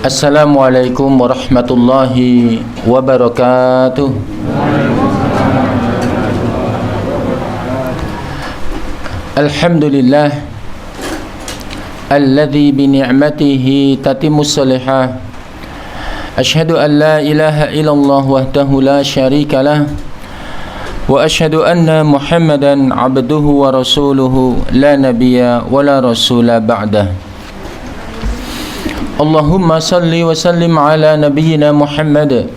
Assalamualaikum warahmatullahi wabarakatuh. Alhamdulillah alladzi bi ni'matihi tatimmus salihah. Asyhadu an la ilaha illallah wahdahu la syarika lah wa asyhadu anna Muhammadan abduhu wa rasuluhu la nabiyya wa la rasula ba'dah. Allahumma salli wa sallim ala nabiyyina Muhammad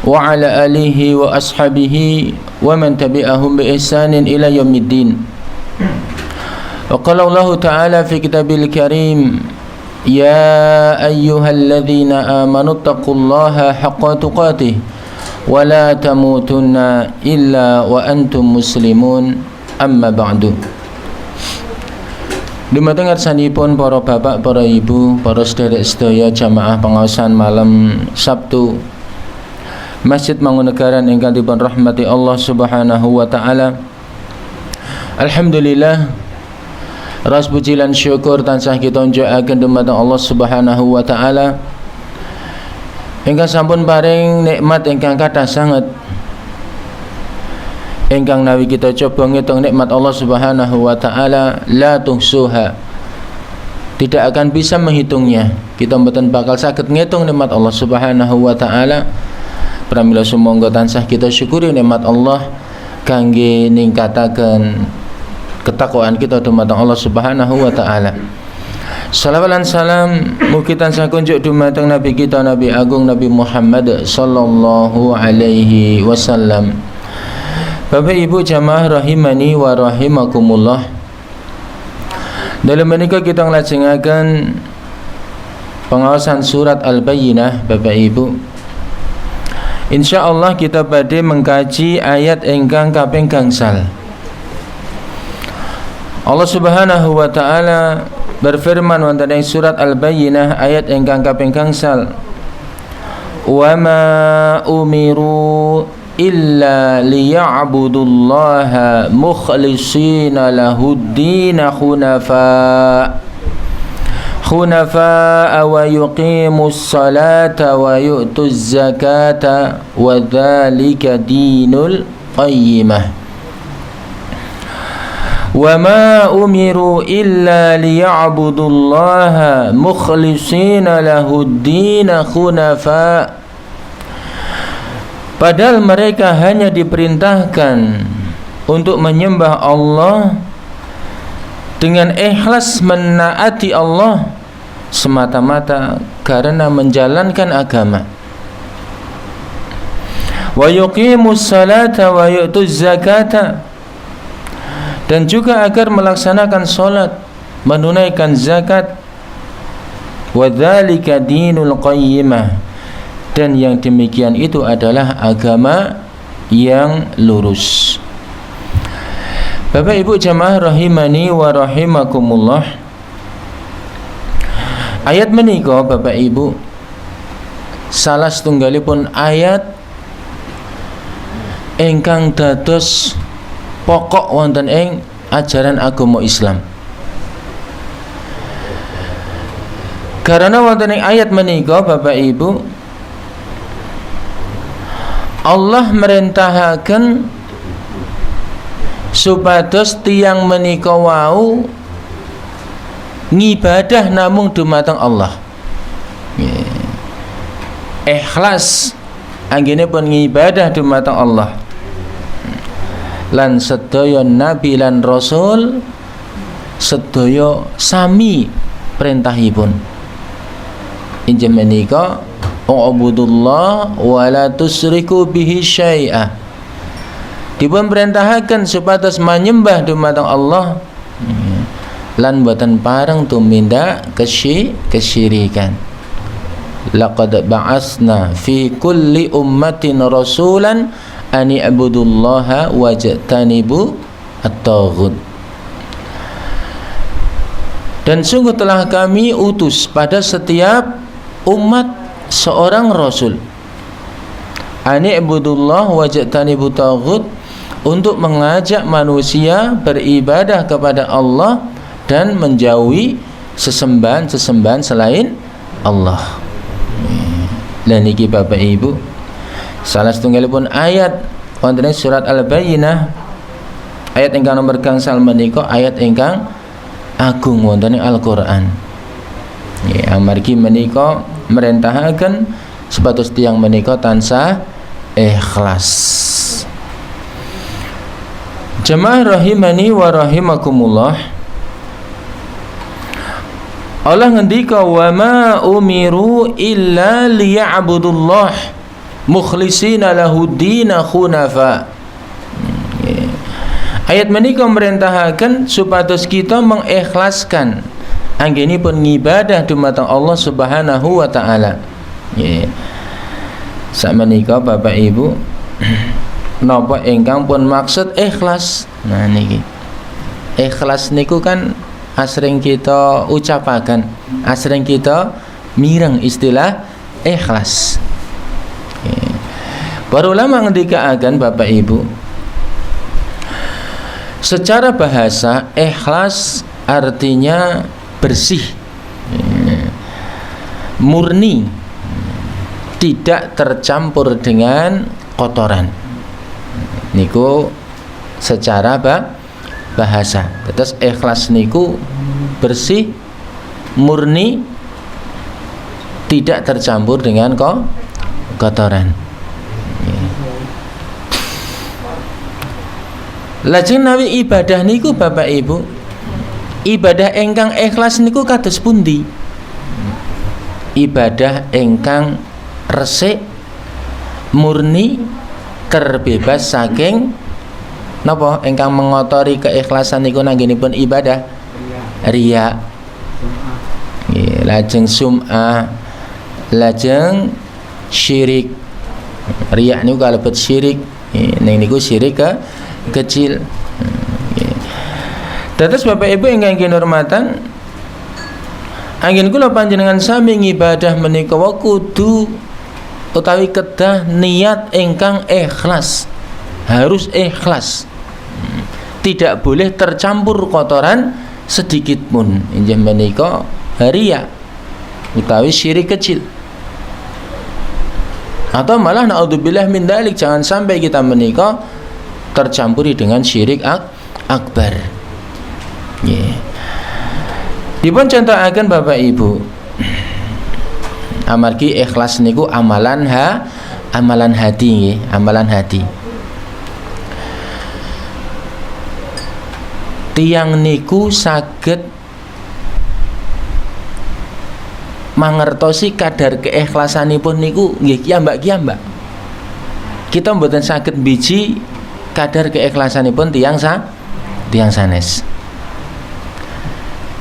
wa ala alihi wa ashabihi wa man tabi'ahum bi ihsanin ila yaumiddin. Wa qala Allah ta'ala fi kitabil karim, ya ayyuhalladzina amanu taqullaha haqqa tuqatih wa la tamutunna illa wa antum muslimun, amma ba'du. Dumateng ngarsanipun para bapak, para ibu, para sedherek sedaya jamaah pengaosan malam Sabtu Masjid Mangunagaran ingkang dipun rahmati Allah Subhanahu wa taala. Alhamdulillah, ras puji lan syukur tansah kita unjukaken dumateng Allah Subhanahu wa taala ingkang sampun paring nikmat ingkang kathah sanget, ingkang nawi kita coba ngitung nikmat Allah Subhanahu wa taala la tuhsuha, tidak akan bisa menghitungnya. Kita mboten bakal saged ngitung nikmat Allah Subhanahu wa taala. Pramila sumangga tansah kita syukuri nikmat Allah kangge ningkataken ketakwaan kita dumateng Allah Subhanahu wa taala. Salawat lan salam mugi tansah kunjuk dumateng Nabi kita, Nabi Agung Nabi Muhammad sallallahu alaihi wasallam. Bapak Ibu jamaah rahimani wa rahimakumullah, dalam menika kita nglajengaken pengawasan surat Al-Bayyinah. Bapak Ibu, insyaallah kita badhe mengkaji ayat ingkang kaping gangsal. Allah Subhanahu wa taala berfirman wonten ing surat Al-Bayyinah ayat ingkang kaping gangsal, wa ma umiru illa liya'budullaha mukhlishina lahud-din hunafa wa yuqimus salata wa yu'tuz zakata wa dzalika dinul qayyimah. Wa ma umiru illa liya'budullaha mukhlishina lahud-din hunafa, padahal mereka hanya diperintahkan untuk menyembah Allah dengan ikhlas menaati Allah semata-mata karena menjalankan agama. Wa yuqimus salata wa yu'tuz zakata, dan juga agar melaksanakan salat, menunaikan zakat. Wa dzalika dinul qayyimah, dan yang demikian itu adalah agama yang lurus. Bapak Ibu jamaah rahimani wa rahimakumullah, ayat menika Bapak Ibu salah setunggalipun ayat ingkang dados pokok wonten ing ajaran agama Islam. Karena wonten ing ayat menika Bapak Ibu, Allah merintahaken supados tiyang menika wau ngibadah namung dumateng Allah. Ikhlas anggenipun ngibadah dumateng Allah. Lan sedaya nabi lan rasul sedaya sami perintahipun. Injih menika Ubudullah wa la tusriku bihi syai'a, dipun perintahaken supados menyembah dumateng Allah lan boten pareng tumindak kesyirikan. Laqad ba'asna fi kulli ummatin rasulan an i'budullaha wajtanibu at-taghut. Dan sungguh telah kami utus pada setiap umat seorang rasul, an i'budullah wajtanibu at-taghut, untuk mengajak manusia beribadah kepada Allah dan menjauhi sesembahan-sesembahan selain Allah. Lan niki Bapak Ibu salah setunggalipun ayat wonten surat Al-Bayyinah, ayat ingkang nomor gangsal menika ayat ingkang agung wonten Al-Qur'an. Ya, amargi menika merentahaken supados tiyang menika tansah ikhlas. Jemaah rahimani wa rahimakumullah, Allah ngendika wa ma umiru illa liya'budullah mukhlishina lahud-din khunafa. Ayat menika merintahaken supados kita mengikhlaskan anggenipun ngibadah dumateng Allah Subhanahu wa taala. Nggih. Sakmenika Bapak Ibu napa ingkang pun maksud ikhlas. Nah niki. Ikhlas niku kan asring kita ucapaken, asring kita mireng istilah ikhlas. Para ulama ngendikaaken Bapak Ibu, secara bahasa ikhlas artinya bersih, murni, tidak tercampur dengan kotoran. Niku secara bahasa. Terus ikhlas niku bersih, murni, tidak tercampur dengan kotoran. Lajeng nawi ibadah niku Bapak Ibu, ibadah ingkang ikhlas niku kados pundi? Ibadah ingkang resik, murni, terbebas saking napa ingkang mengotori keikhlasan niku nanggenipun ibadah riya, lajeng sum'ah, lajeng syirik. Riya niku kalebet syirik, ning niku syirik kecil. Dados Bapak Ibu ingkang kinurmatan, anggen kula panjenengan sami ngibadah menika kudu utawi kedah niat ingkang ikhlas, harus ikhlas, tidak boleh tercampur kotoran sedikit pun. Injih menika riya utawi syirik kecil, atau malah naudzubillah min dzalik, jangan sampai kita menika tercampuri dengan syirik akbar. Dipun contohaken Bapak Ibu, amargi ikhlas niku amalan hati nggih, amalan hati. Tiyang niku saged mangertosi kadar keikhlasanipun niku nggih kiambak-kiambak. Kita mboten saged biji kadar keikhlasanipun tiyang sanes.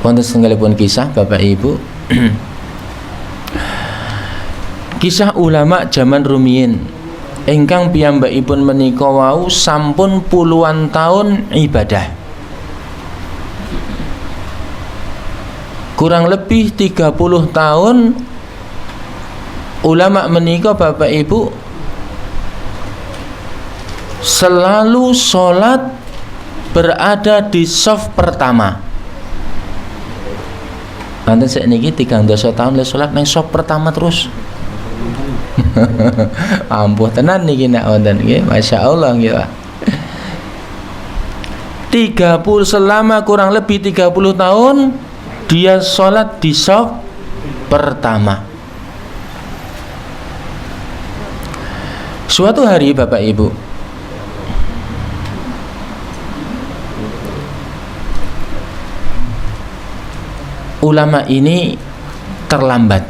Wonten setunggalipun kisah Bapak Ibu, kisah ulama zaman rumiyin ingkang piyambakipun menika wau sampun puluhan tahun ibadah, kurang lebih 30 tahun ulama menika Bapak Ibu selalu sholat berada di shaf pertama. Nanti saya niki 3 tahun le sholat nang shaf pertama terus. Ampuh tenan niki nak wonten nggih, masyaallah nggih Pak. 30 selama kurang lebih 30 tahun dia sholat di shaf pertama. Suatu hari Bapak Ibu, ulama ini terlambat,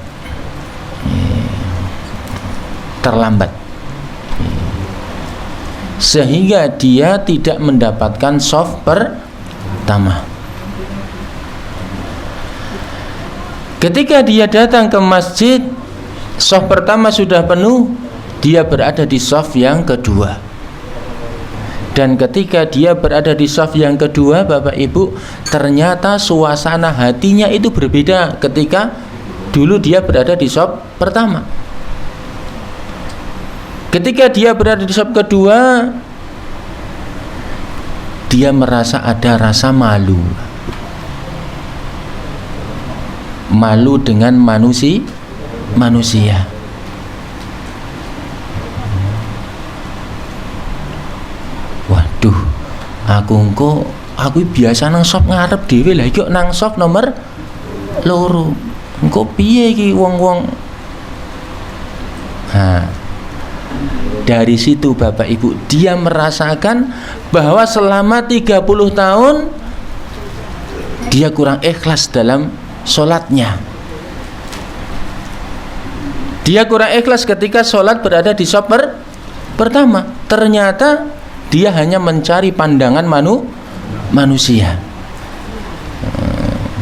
sehingga dia tidak mendapatkan shaf pertama. Ketika dia datang ke masjid, shaf pertama sudah penuh, dia berada di shaf yang kedua. Dan ketika dia berada di shaf yang kedua Bapak Ibu, ternyata suasana hatinya itu berbeda ketika dulu dia berada di shaf pertama. Ketika dia berada di shaf kedua, dia merasa ada rasa malu. Malu dengan manusia. Aku biasa nang sop ngarep dhewe lah iki nang sop nomor loro. Engko piye iki wong-wong. Dari situ Bapak Ibu dia merasakan bahwa selama 30 tahun dia kurang ikhlas dalam sholatnya. Dia kurang ikhlas ketika sholat berada di sop pertama. Ternyata dia hanya mencari pandangan manusia.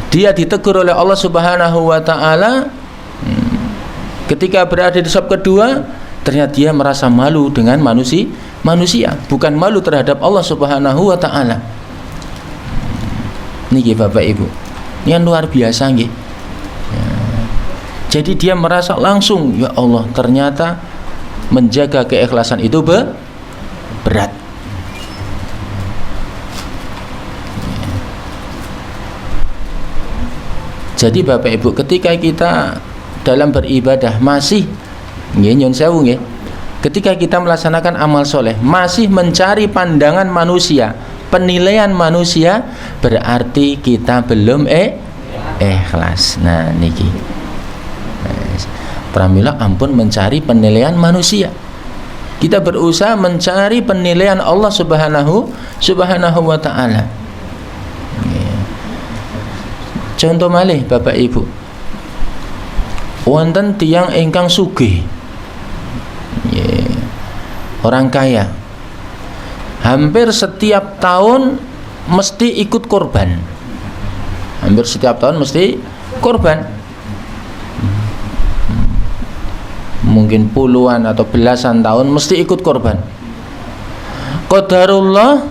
Dia ditegur oleh Allah Subhanahu wa Ta'ala ketika berada di sop kedua. Ternyata dia merasa malu dengan manusia, bukan malu terhadap Allah Subhanahu wa Ta'ala. Niki Bapak Ibu, yang luar biasa nggih. Jadi dia merasa langsung, ya Allah, ternyata menjaga keikhlasan itu berat. Jadi Bapak Ibu, ketika kita dalam beribadah masih nyun sewu nggih, ketika kita melaksanakan amal soleh masih mencari pandangan manusia, penilaian manusia, berarti kita belum ikhlas. Nah niki, pramila ampun mencari penilaian manusia, kita berusaha mencari penilaian Allah Subhanahu wa Ta'ala. Contoh malih Bapak Ibu, wonten tiyang ingkang sugih, orang kaya, hampir setiap tahun mesti ikut korban. Hampir setiap tahun mesti korban. Mungkin puluhan atau belasan tahun mesti ikut korban. Qadarullah,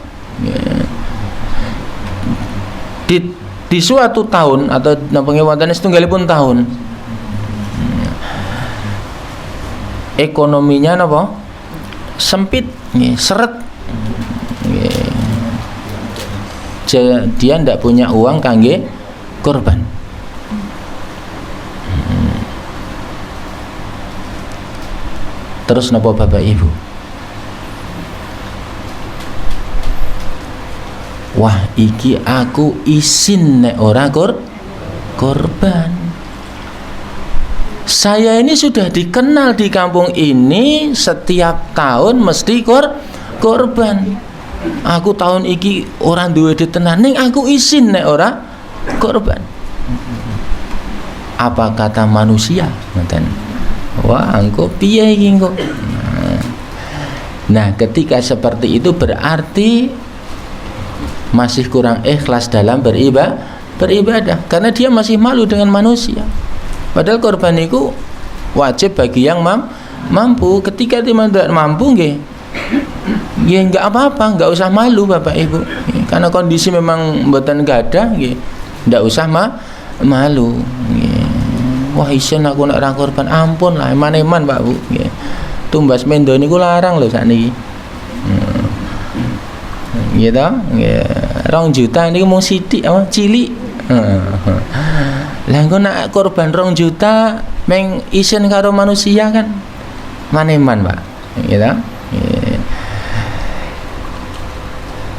di suatu tahun atau napa wonten setunggalipun tahun, ekonominya napa? Sempit, seret. Dia ndak punya uang kangge korban. Terus napa Bapak Ibu? Wah, iki aku isin nek ora korban. Saya ini sudah dikenal di kampung ini, setiap tahun mesti korban. Aku tahun iki orang duwe ditenan ning aku isin nek ora korban. Apa kata manusia? Ngoten. Wah, engko piye iki engko? Nah, ketika seperti itu berarti masih kurang ikhlas dalam beribadah karena dia masih malu dengan manusia. Padahal korban itu wajib bagi yang mampu. Ketika dia tidak mampu nggih, ya enggak apa-apa, enggak usah malu Bapak Ibu. Karena kondisi memang mboten gadah nggih, enggak usah malu. Wah, isin aku nek ora korban, ampun lah, eman-eman Pak Bu. Tumbas mendo niku larang lho sakniki. Nggih to? Nggih. 2 juta niku mung sithik apa cilik. Lah engko nak korban 2 juta meng isin karo manusia kan maneman Pak, gitu.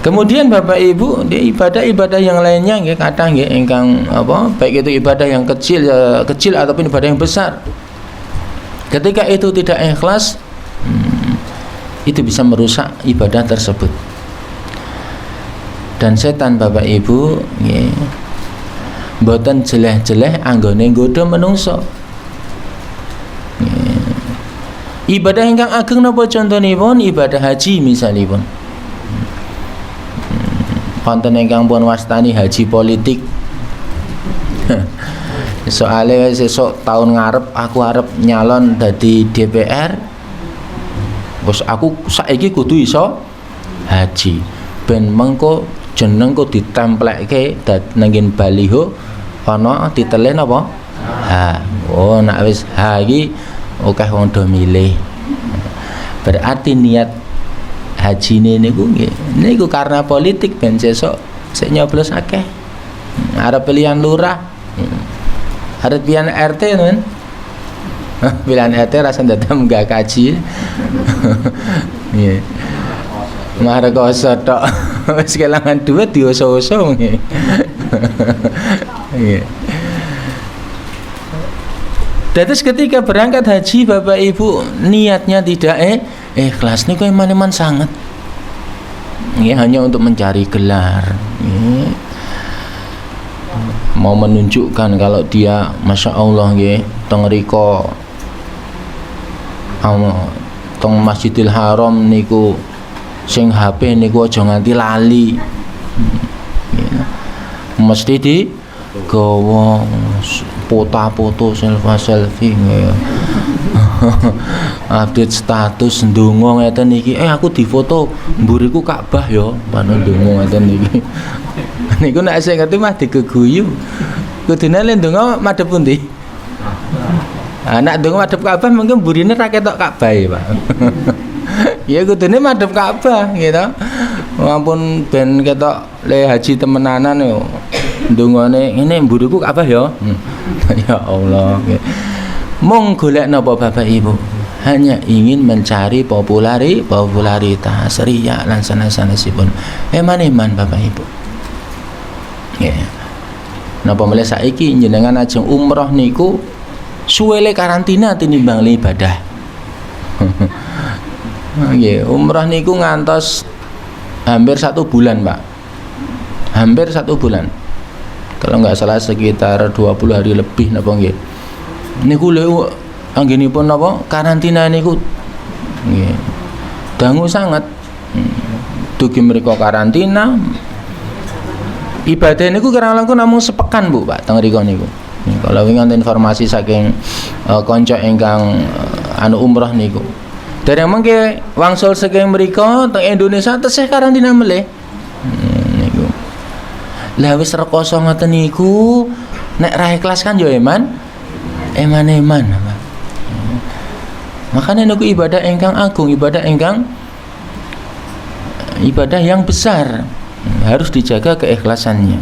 Kemudian Bapak Ibu, di ibadah-ibadah yang lainnya nggih kadang nggih ingkang apa, baik itu ibadah yang kecil ataupun ibadah yang besar. Ketika itu tidak ikhlas, itu bisa merusak ibadah tersebut. Dan setan Bapak Ibu nggih mboten jeleh-jeleh anggone nggodha menungso. Ibadah ingkang ageng napa contonipun? Ibadah haji misalipun. Wonten ingkang pun wastani haji politik. Soale sesuk tahun ngarep aku arep nyalon dadi DPR. Wes aku saiki kudu iso haji. Ben mengko jenengku ditemplekke nang baliho ana titele napa? Ha. Oh, nek wis ha iki akeh wong do milih. Berarti niat hajine niku karena politik ben sesuk sik nyoblos akeh. Arep pilihan lurah. Arep pilihan RT kan. Pilihan RT rasa ndadem enggak kaji. Nggih. Mare koso tok. Wis kelangan duit dioso-oso nggih. Nggih. Terus ketika berangkat haji Bapak Ibu niatnya tidak ikhlas niku iman-iman sangat. Nggih, hanya untuk mencari gelar. Nggih. Mau menunjukkan kalau dia Masya Allah nggih teng riko teng Masjidil Haram niku sing HP niku aja nganti lali. Mesti di gawa foto-foto selfie ya. Update status ndonga ngeten iki aku difoto mburiku Ka'bah ya panu ndonga ngeten iki. Niku nek sing ngerti mah digeguyu. Kudune le ndonga madhep pundi? Anak ndonga madhep Ka'bah mungkin mburine ra ketok Ka'bah ya, Pak. Ya kudune madhep Ka'bah gitu. Ampun ben ketok le haji temenanan yo. Ndongane ngene mburiku Ka'bah ya. Ya Allah. Mong golek napa Bapak Ibu? Hanya ingin mencari popularitas, riya lan sanes-sanesipun. Eman-eman Bapak Ibu. Ya. Napa mulai saiki jenengan ajeng umroh niku suwele karantina tinimbang ibadah. Nggih, umroh niku ngantos hampir 1 bulan, Pak. Hampir 1 bulan. Kalau nggak salah sekitar 20 hari lebih napa nggih. Niku lho anggenipun napa karantina niku nggih. Dangu sangat. Dugi mriku karantina. Ibadah niku kirang langkung namung sepekan, Bu, Pak, teng mriku niku. Kalau wingi informasi saking kanca ingkang umroh niku. Dari mengke wangsul saking mriku teng Indonesia tesih karantina melih. Niku. Lah wis rekoso ngoten niku nek ra ikhlas kan yo eman-eman. Makanya niku ibadah ingkang agung, ibadah yang besar. Harus dijaga keikhlasannya.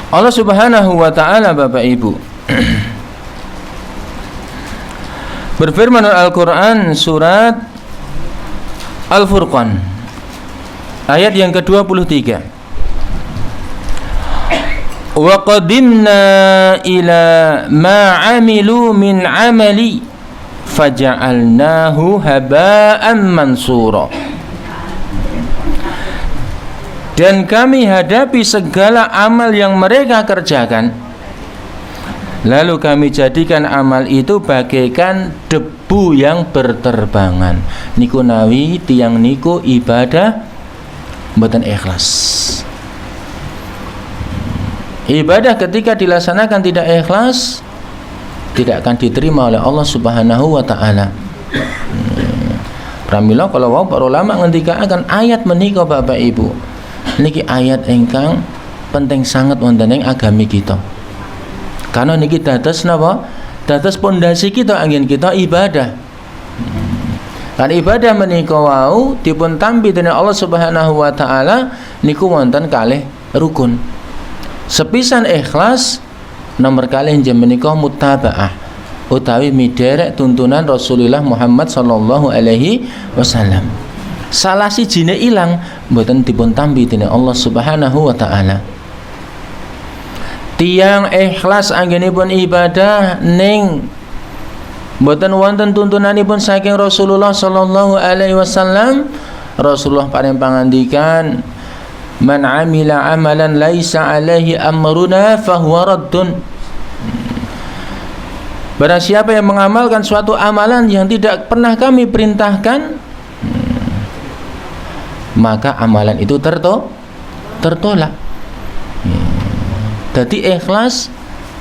Allah Subhanahu wa taala Bapak Ibu berfirman dalam Al-Qur'an surat Al-Furqan ayat yang ke-23. Wa qadimna ila ma 'amilu min 'amali faja'alnahu haba'an mansura. Dan kami hadapi segala amal yang mereka kerjakan, lalu kami jadikan amal itu bagaikan debu yang berterbangan. Niku nawi tiang niku ibadah mboten ikhlas. Ibadah ketika dilaksanakan tidak ikhlas tidak akan diterima oleh Allah Subhanahu wa taala. Pramila kalau wau para ulama ngendikaken ayat menika Bapak Ibu. Niki ayat ingkang penting sangat wonten ing agami kita. Karena niki dados napa? Dados pondasi kita angin kita ibadah. Kan ibadah menika wau dipun tampi dening Allah Subhanahu wa taala niku wonten kalih rukun. Sepisan ikhlas nomor kalih inggih menika muttabaah utawi miderek tuntunan Rasulullah Muhammad sallallahu alaihi wasallam. Salah sijine ilang mboten dipun tampi dening Allah Subhanahu wa taala. Tiang ikhlas anggenipun ibadah ning mboten wonten tuntunanipun saking Rasulullah sallallahu alaihi wasallam. Rasulullah paring pangandikan, "Man 'amila 'amalan laisa 'alaihi amruna fahuwa raddun." Barang siapa yang mengamalkan suatu amalan yang tidak pernah kami perintahkan, maka amalan itu tertolak. Jadi ikhlas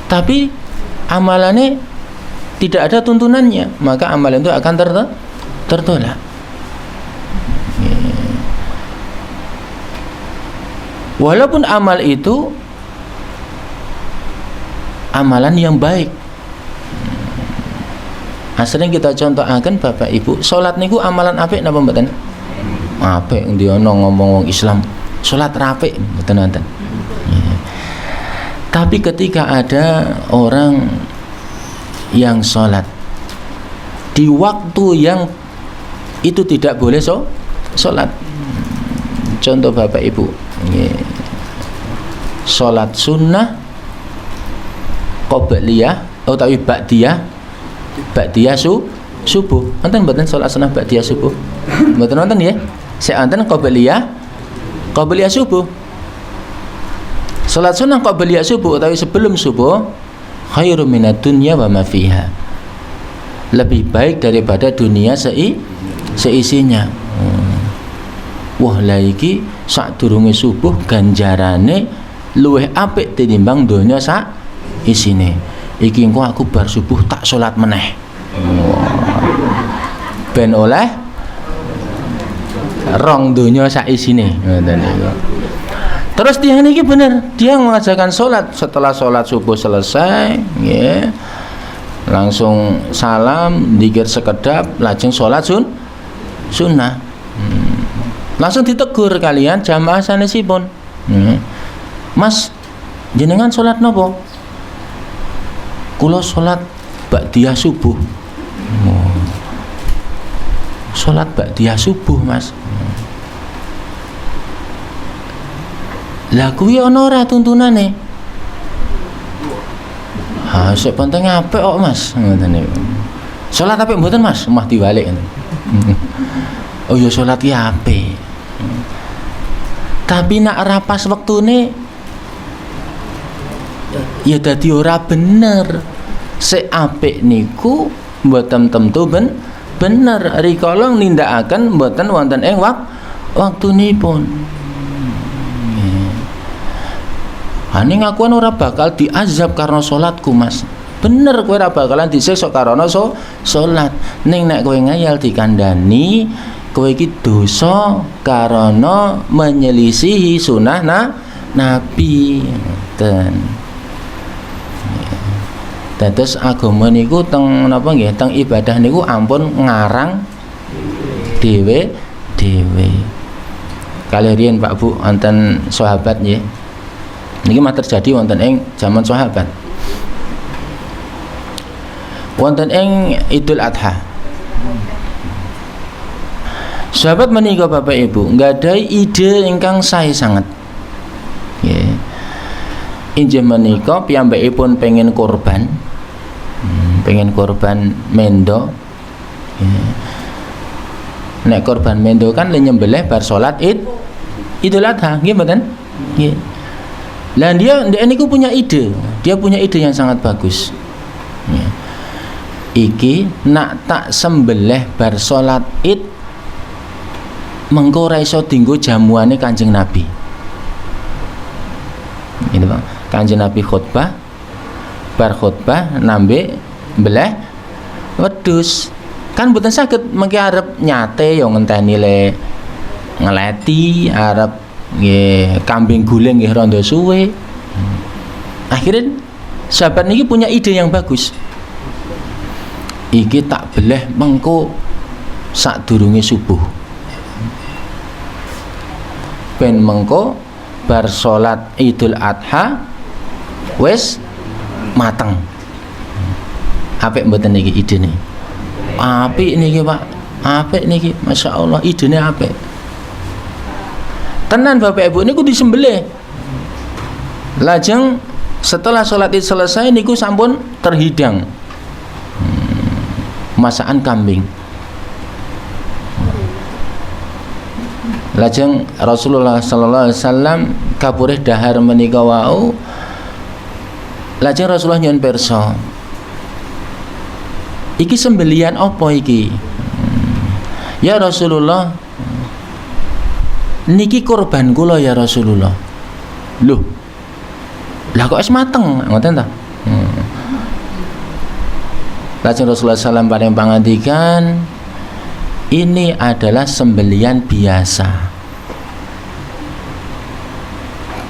tapi amalannya tidak ada tuntunannya, maka amalan itu akan tertolak. Walaupun amal itu amalan yang baik. Sering kita contohaken Bapak Ibu, salat niku amalan apik napa mboten? Apik ndi ana ngomong wong Islam salat rapik mboten wonten. Tapi ketika ada orang yang salat di waktu yang itu tidak boleh salat. Contoh Bapak Ibu, salat sunnah qabliyah utawi ba'diyah subuh. Wonten mboten salat sunnah ba'diyah subuh? Mboten wonten ya? Sik wonten qabliyah subuh. Salat sunnah qabliyah subuh utawi sebelum subuh khairum minad dunya wa ma fiha. Lebih baik daripada dunia seisinya. Wah, la iki sadurunge subuh ganjarane luwih apik tinimbang donya sak isine. Iki engko aku bar subuh tak salat meneh. Ben oleh rong donya sak isine. Ngoten niku. Terus dia niki bener, dia mengajarkan salat. Setelah salat subuh selesai, nggih. Langsung salam, dzikir sekedap, lajeng salat sunnah. Langsung ditegur kalian jamaah sanesipun. Mas, jenengan salat napa? Kula salat ba'diyah subuh. Salat ba'diyah subuh, Mas. Lah kuwi ana ora tuntunane? Ha, sik penting apik kok, Mas. Ngoten niku. Salat apik mboten, Mas? Mah diwalik. Oh ya salat ki apik. Tapi nak rapas wektune ya dadi ora bener. Sik apik niku mboten tentu bener. Rikala nindakaken mboten wonten ing waktunipun. Ane ngakuan ora bakal diazab karena salatku, Mas. Bener, kowe ora bakalan disiksa karena salat. Ning nek kowe ngayal dikandani, kowe iki dosa karena menyelisihi sunah Nabi. Dados agama niku teng napa nggih, teng ibadah niku ampun ngarang dhewe. Kalih riyen Pak Bu wonten sahabat nggih. Niki mah terjadi wonten ing zaman sahabat. Wonten ing Idul Adha. Sahabat menika Bapak Ibu nggadhahi ide ingkang sae sanget. Nggih. Inggih menika piyambakipun pengen korban. Pengen korban mendo. Nek korban mendo kan le nyembelih bar salat Idul Adha, nggih mboten? Nggih. Lah dia niku punya ide. Dia punya ide yang sangat bagus. Ya. Iki nak tak sembelih bar salat Id mengko ora iso dienggo jamuane Kanjeng Nabi. Ini Pak, Kanjeng Nabi khutbah, bar khutbah nambe beleh wedhus. Kan mboten saged mengki arep nyate ya ngenteni le ngeleti arep nggih kambing guling nggih rada suwe. Akhirnya sahabat niki punya ide yang bagus. Iki tak beleh mengko sadurunge subuh. Ben mengko bar salat Idul Adha wis mateng. Apik mboten niki idene? Apik niki, Pak. Apik niki, masyaallah idene apik. Tenan Bapak Ibu niku disembelih. Lajeng setelah sholat Id selesai niku sampun terhidang masakan kambing. Lajeng Rasulullah sallallahu alaihi wasallam kapurih dahar menika wau. Lajeng Rasulullah nyuwun pirsa. Iki sembelian apa iki? Ya Rasulullah, niki korban kula ya Rasulullah. Loh. Lah kok wis mateng, ngoten ta? Lajeng Rasulullah SAW paling pangandikan, ini adalah sembelian biasa.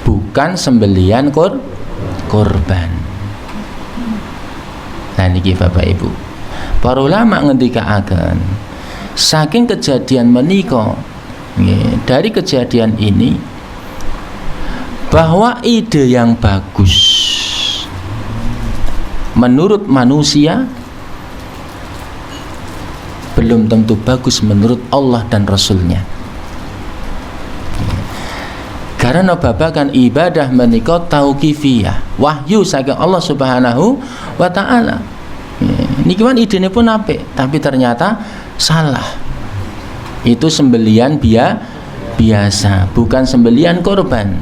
Bukan sembelian korban. Nah niki Bapak Ibu. Para ulama ngendikaaken saking kejadian menika, dari kejadian ini bahwa ide yang bagus menurut manusia belum tentu bagus menurut Allah dan Rasulnya. Karena babakan ibadah menika tauqifiyah, wahyu saking Allah Subhanahu wa taala. Niki kan idene pun apik, tapi ternyata salah. Itu sembelian biasa, bukan sembelian korban.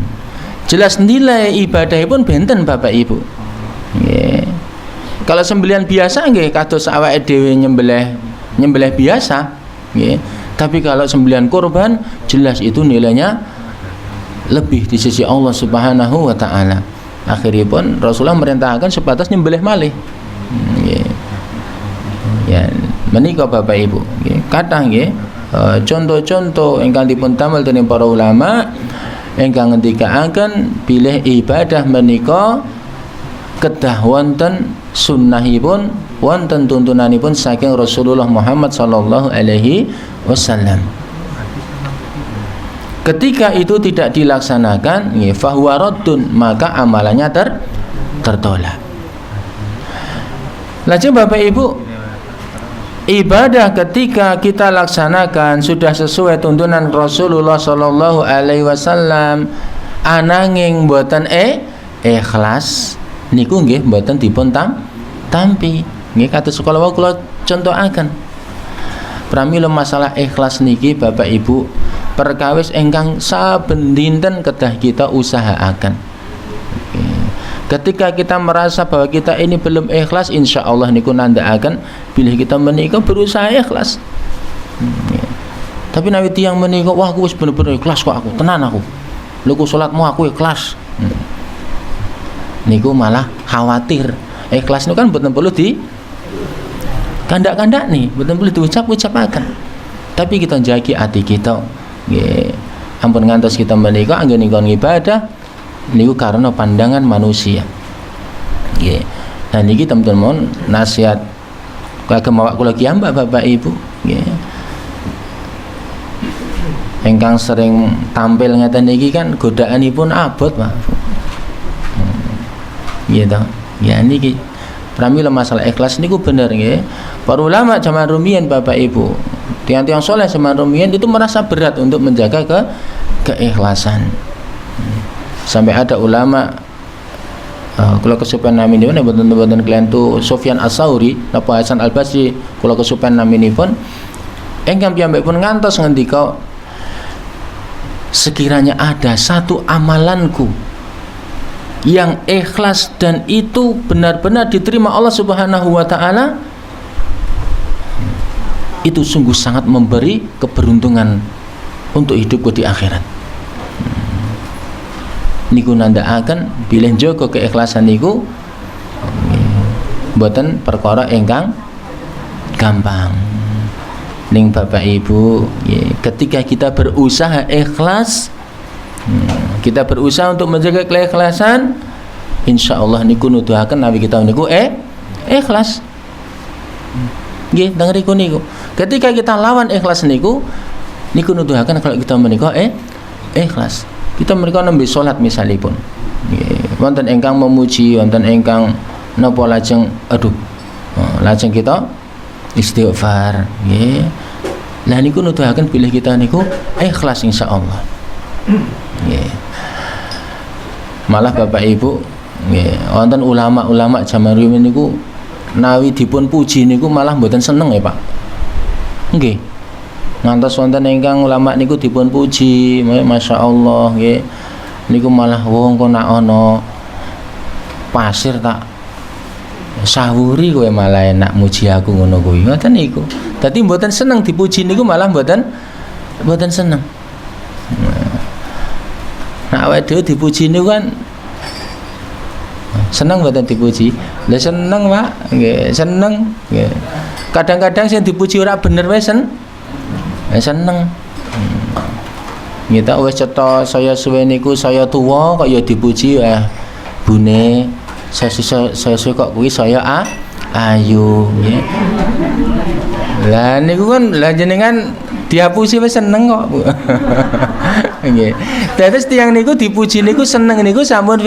Jelas nilai ibadah pun benten Bapak Ibu. Nggih. Kalau sembelian biasa nggih kados awake dhewe nyembelih biasa, nggih. Tapi kalau sembelian korban jelas itu nilainya lebih di sisi Allah Subhanahu wa taala. Akhiripun Rasulullah merintahkan sebatas nyembelih malih. Ya, menika Bapak Ibu, nggih. Kathah nggih contoh-contoh ingkang dipun damel dening para ulama ingkang ngendikaaken bilih ibadah menika kedah wonten sunnahipun, wonten tuntunanipun saking Rasulullah Muhammad sallallahu alaihi wasallam. Ketika itu tidak dilaksanakan, fahuwa raddun, maka amalannya tertolak. Lajeng Bapak Ibu, ibadah ketika kita laksanakan sudah sesuai tuntunan Rasulullah sallallahu alaihi wasallam, ananging mboten ikhlas, niku nggih mboten dipun tampi. Nggih kados kala wau kula contohaken. Pramila masalah ikhlas niki Bapak Ibu, perkawis ingkang saben dinten kedah kita usahakan. Ketika kita merasa bahwa kita ini belum ikhlas, insya Allah niku nandhakaken bilih kita menika berusaha ikhlas. Tapi nawi tiyang menika, wah aku wis bener-bener ikhlas kok, aku tenan aku. Lho ku salatmu aku ikhlas. Niku malah khawatir. Ikhlas niku kan mboten perlu di kandak-kandak nih, mboten perlu diucap-ucapaken. Tapi kita jagi hati kita. Nggih. Ampun ngantos kita menika anggenipun ibadah niku karena pandangan manusia. Nggih. Nah niki teman-teman nasihat kagem awak kula ki Bapak Ibu, nggih. Ingkang sering tampil ngeten niki kan godaanipun abot, Pak. Nggih to. Ya niki pramila masalah ikhlas niku bener nggih. Para ulama zaman rumiyin Bapak Ibu, tiang-tiang soleh zaman rumiyin itu merasa berat untuk menjaga keikhlasan. Sampai ada ulama kula kesupen naminipun boten kalian tu Sufyan As-Tsauri napa Hasan Al-Basri kula kesupen naminipun ingkang piyambakipun ngantos ngendika, sekiranya ada satu amalanku yang ikhlas dan itu benar-benar diterima Allah Subhanahu wa taala, itu sungguh sangat memberi keberuntungan untuk hidupku di akhirat. Niku nandhakaken bilih njaga keikhlasan niku mboten perkara ingkang gampang. Ning Bapak Ibu, ketika kita berusaha ikhlas, kita berusaha untuk menjaga keikhlasan, insyaallah niku nuduhaken nabi kita niku ikhlas. Nggih, dengeriku niku. Ketika kita lawan ikhlas niku nuduhaken kalau kita menika ikhlas. Kita menika nembe salat misalipun. Nggih, wonten ingkang memuji, wonten ingkang napa lajeng lajeng kita istighfar, nggih. Lah niku nuduhaken bilih kita niku ikhlas insyaallah. Nggih. Malah Bapak Ibu, nggih, wonten ulama-ulama zaman riyin niku nawi dipun puji niku malah mboten seneng ya, Pak. Nggih. Ngantos wonten ingkang ulama niku dipun puji, masyaallah nggih. Niku malah wong kok nak ana pasir tak sawuri kowe malah enak muji aku ngono kuwi. Ngoten niku. Dadi mboten seneng dipuji niku malah mboten seneng. Nah, awake dhewe dipuji niku kan seneng mboten dipuji. Lah seneng, Pak. Nggih, seneng. Nggih. Kadang-kadang sing dipuji ora bener wae seneng. Kita wis cetha saya suwe niku saya tuwa kok ya dipuji bune saya kok kuwi saya ayu nggih. Lah niku kan lah jenengan diapusi wis seneng kok, Bu. Nggih. Terus tiyang niku dipuji niku seneng niku sampun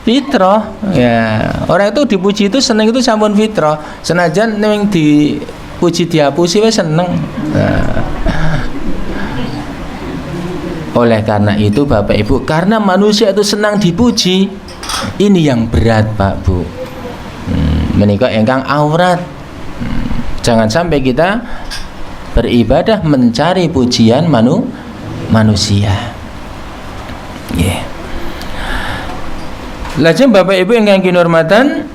fitrah. Ya, orang itu dipuji itu seneng itu sampun fitrah. Senajan ning dipuji diapusi wis seneng. Nah. Oleh karena itu Bapak Ibu, karena manusia itu senang dipuji, ini yang berat Pak Bu. Menika ingkang aurat. Jangan sampai kita beribadah mencari pujian manusia. Yeah. Lajeng Bapak Ibu ingkang kinurmatan,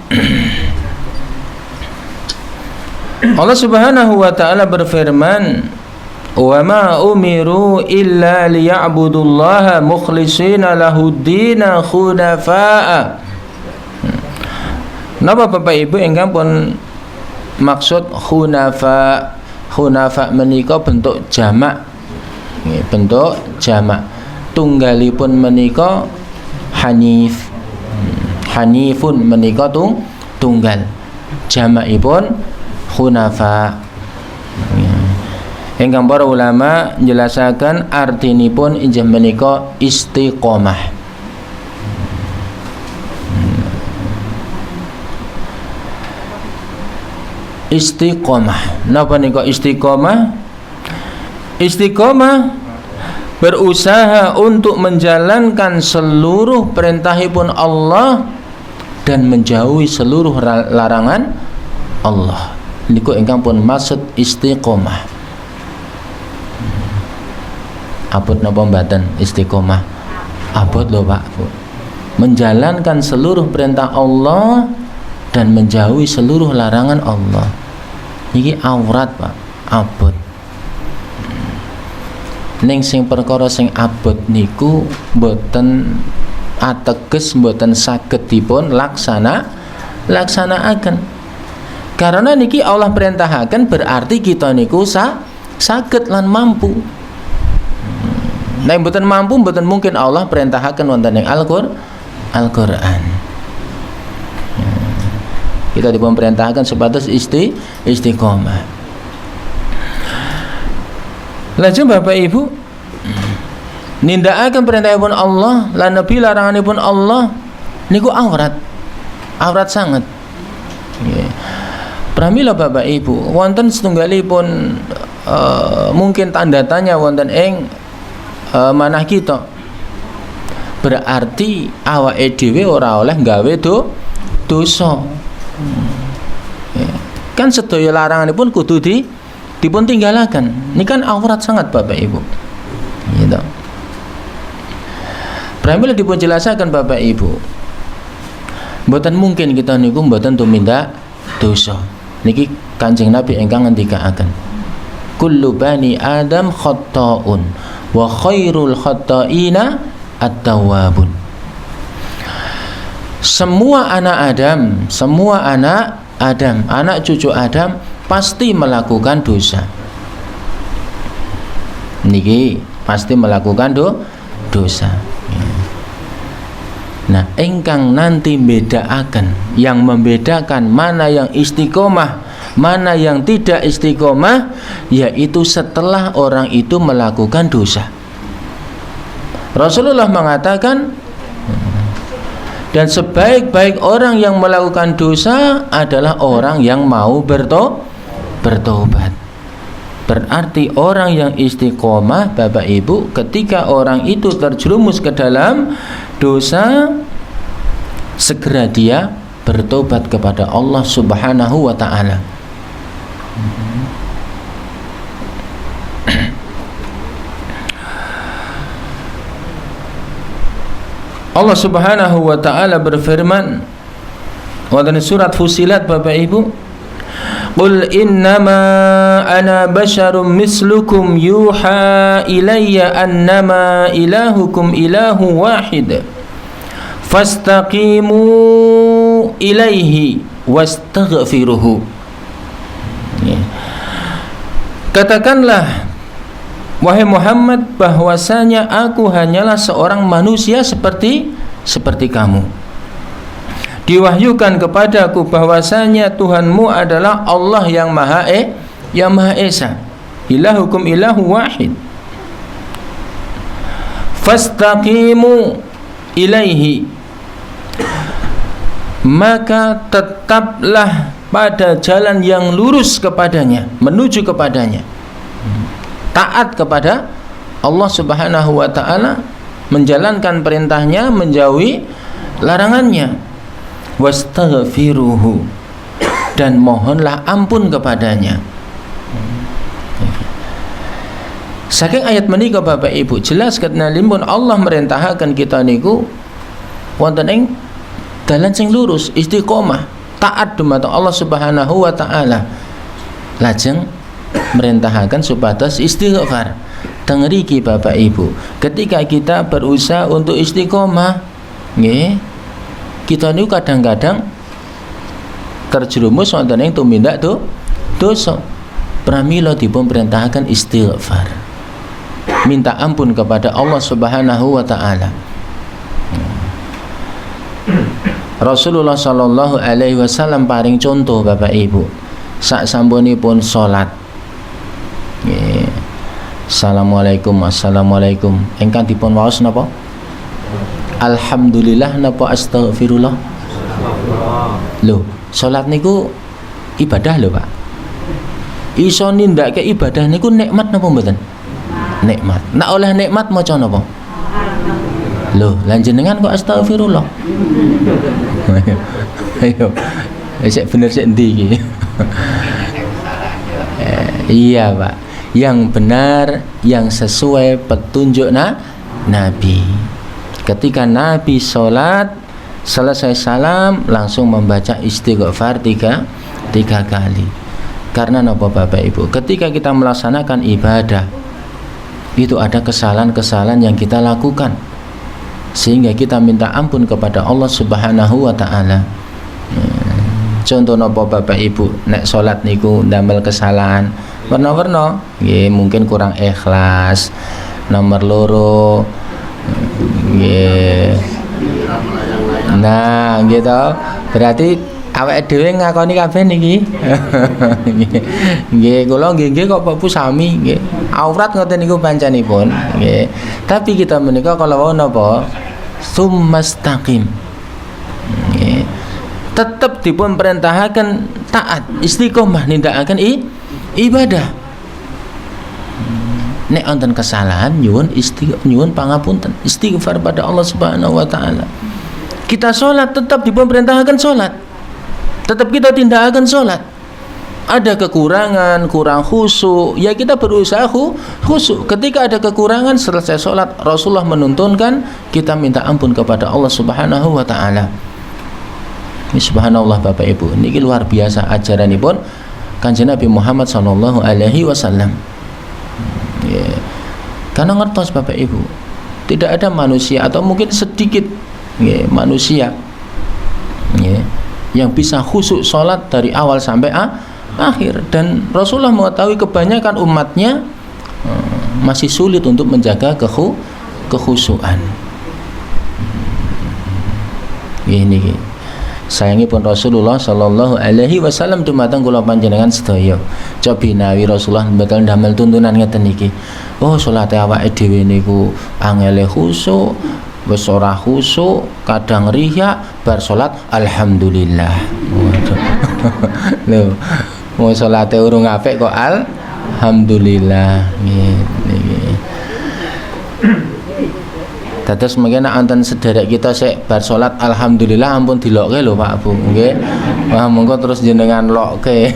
Allah Subhanahu wa taala berfirman, "Wa ma umiru illa liya'budullaha mukhlishina lahud-din khunafa'a." Napa Bapak Ibu ingkang pun maksud khunafa? Khunafa menika bentuk jamak. Nggih, bentuk jamak. Tunggalipun menika hanif. Hanifun menika tunggal. Jamakipun khunafa. Ingkang para ulama njelasaken artinipun inggih menika istiqomah. Istiqomah. Napa nika istiqomah? Istiqomah berusaha untuk menjalankan seluruh perintahipun Allah dan menjauhi seluruh larangan Allah. Niku ingkang pun maksud istiqomah. Abot napa mboten istiqomah? Abot lho Pak Bu. Menjalankan seluruh perintah Allah dan menjauhi seluruh larangan Allah. Niki aurat Pak, abot. Ning sing perkara sing abot niku mboten ateges mboten saged dipun laksanakaken. Karena niki Allah perintahaken berarti kita niku saged lan mampu. Nek mboten mampu mboten mungkin Allah perintahaken wonten ing Al-Qur'an. Kita diperintahkan sebatas istiqomah. Lajeng Bapak Ibu, nindakaken perintahipun Allah lan nebi laranganipun Allah niku aurat sangat. Nggih. Pramila Bapak Ibu, wonten setunggalipun mungkin tanda tanya wonten ing manah kita. Berarti awake dhewe ora oleh gawe dosa. Kan sedaya laranganipun kudu dipun tinggalaken. Ini kan aurat sangat Bapak Ibu. Gitu. Pramila dipun jelasaken Bapak Ibu. Mboten mungkin kita niku mboten tumindak dosa. Niki Kanjeng Nabi ingkang ngendikaaken. Kullu bani Adam khata'un wa khairul khata'ina at-tawwabun. Semua anak Adam, anak cucu Adam pasti melakukan dosa. Niki pasti melakukan dosa. Nah, engkang nanti bedaaken, yang membedakan mana yang istiqomah, mana yang tidak istiqomah, yaitu setelah orang itu melakukan dosa. Rasulullah mengatakan, dan sebaik-baik orang yang melakukan dosa adalah orang yang mau bertobat. Berarti orang yang istiqomah Bapak Ibu, ketika orang itu terjerumus ke dalam dosa, segera dia bertobat kepada Allah Subhanahu wa ta'ala. Allah Subhanahu wa ta'ala berfirman wonten surat Fussilat Bapak Ibu, Qul innama ana basyarum mislukum yuha ilayya annama ilahukum ilahu wahid fastaqimu ilaihi wastaghfiruhu. Katakanlah wahai Muhammad, bahwasanya aku hanyalah seorang manusia seperti kamu. Diwahyukan kepadaku bahwasanya Tuhanmu adalah Allah yang Maha Esa. Ilahukum ilahu wahid. Fastaqimu ilaihi. Maka tetaplah pada jalan yang lurus kepadanya, menuju kepadanya. Taat kepada Allah Subhanahu wa taala, menjalankan perintahnya, menjauhi larangannya. Wastaghfiruhu, dan mohonlah ampun kepadanya. Saking ayat menika Bapak Ibu jelas ketenalimpun Allah merintahkan kita niku wonten ing dalan sing lurus, istiqomah, taat dumateng Allah Subhanahu wa taala. Lajeng merintahkan supados istighfar. Tengriki Bapak Ibu, ketika kita berusaha untuk istiqomah, nggih, kita niku kadang-kadang terjerumus wonten ing tumindak dosa. Pramila dipun perintahkan istighfar, minta ampun kepada Allah Subhanahu wa taala. Rasulullah sallallahu alaihi wasallam paring contoh Bapak Ibu sak sampunipun salat. Nggih. Assalamualaikum, assalamualaikum. Engkang dipun waos napa? Alhamdulillah napa astaghfirullah? Loh, salat niku ibadah lho, Pak. Iso nindakake ibadah niku nikmat napa mboten? Nikmat. Nek oleh nikmat maca napa? Loh, lan jenengan kok astaghfirullah? Ayo. Sik bener sik endi iki? Iya, Pak. Yang benar, yang sesuai petunjuk Nabi. Ketika Nabi sholat, selesai salam langsung membaca istighfar tiga kali. Karena apa Bapak Ibu? Ketika kita melaksanakan ibadah, itu ada kesalahan-kesalahan yang kita lakukan, sehingga kita minta ampun kepada Allah Subhanahu wa taala. Contoh napa Bapak Ibu, nek salat niku ndamel kesalahan warna-warna, nggih, mungkin kurang ikhlas. Nomor loro, nggih. Nah, gitu. Berarti awake dhewe ngakoni kabeh niki. Nggih, kula nggih kok Bapak sami, nggih. Aurat ngoten niku pancanipun, nggih. Tapi kita menika kalau napa? Summastaqim. Nggih. Tetap dipun perintahkan taat, istiqomah nindakaken ibadah. Nek wonten kesalahan nyuwun pangapunten, istighfar pada Allah Subhanahu wa taala. Kita sholat tetap dipun perintahkan sholat, tetap kita tindakaken sholat. Ada kekurangan, kurang khusyuk, ya kita berusaha khusyuk. Ketika ada kekurangan selesai sholat, Rasulullah menuntunkan kita minta ampun kepada Allah Subhanahu wa taala. Ini subhanallah Bapak Ibu, niki luar biasa ajaranipun Kanjeng Nabi Muhammad sallallahu alaihi wasallam. Yeah. Karena ngertos Bapak Ibu, tidak ada manusia atau mungkin sedikit manusia yang bisa khusyuk sholat dari awal sampai akhir. Dan Rasulullah mengetahui kebanyakan umatnya masih sulit untuk menjaga kekhusyuan. Ini sayangipun Rasulullah sallallahu alaihi wasallam dumateng kula panjenengan sedaya. Cobi nawi Rasulullah mboten damel tuntunan ngeten iki. Oh, salate awake dhewe niku angele khusyuk, wis ora khusyuk, kadang riya, bar salat alhamdulillah. Lho, mau salate urung apik kok alhamdulillah. Niki. Dados mungkin wonten sederek kita sik bar salat alhamdulillah ampun dilokke lho Pak Bu, nggih. Wah, monggo terus jenengan lokke.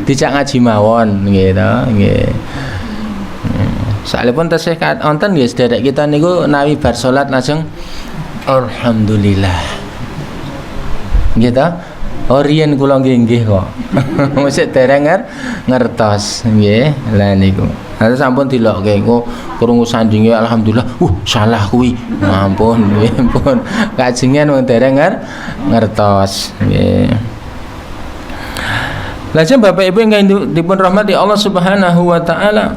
Dijak ngaji mawon nggih to, nggih. Saklipun tesih wonten nggih sederek kita niku nawi bar salat lajeng alhamdulillah. Nggih to? Oh, riyen kula nggih kok. Mesti dereng ngertos nggih. Lah niku. Lah sampun dilokke kok krungu sandinge alhamdulillah. Salah kuwi. Ampun nggih, ampun. Kajengan wong dereng ngertos nggih. Lajeng Bapak Ibu ingkang dipun rahmati Allah Subhanahu wa taala.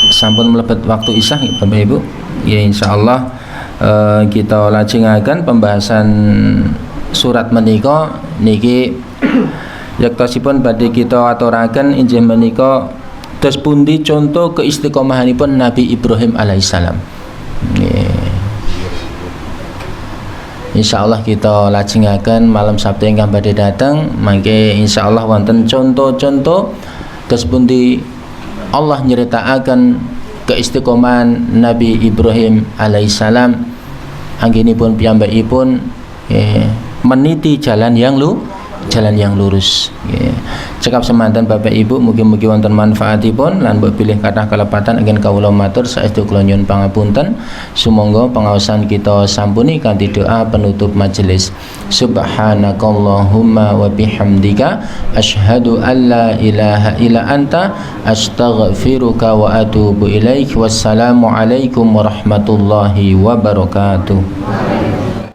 Sampun mlebet waktu isya Bapak Ibu. Ya insyaallah kita lajengaken pembahasan surat menika niki yaktosipun badhe kita aturaken inggih menika dos pundi contoh keistiqomahanipun Nabi Ibrahim alaihissalam. Insyaallah kita lajengaken malam Sabtu ingkang badhe dateng mangke insyaallah wonten contoh-contoh Terus pundi Allah nyeritakan keistiqomahan Nabi Ibrahim alaihissalam, anggenipun piyambakipun meniti jalan yang lurus. Cekap semanten Bapak Ibu, mugi-mugi wonten manfaatipun lan mbok pilih kathah kalepatan anggen kawula matur saestu kula nyuwun pangapunten. Sumangga pangaosan kita sampuni kanthi doa penutup majelis. Subhanakallahumma wa bihamdika asyhadu an la ilaha illa anta astaghfiruka wa atubu ilaik. Wassalamu alaikum warahmatullahi wabarakatuh.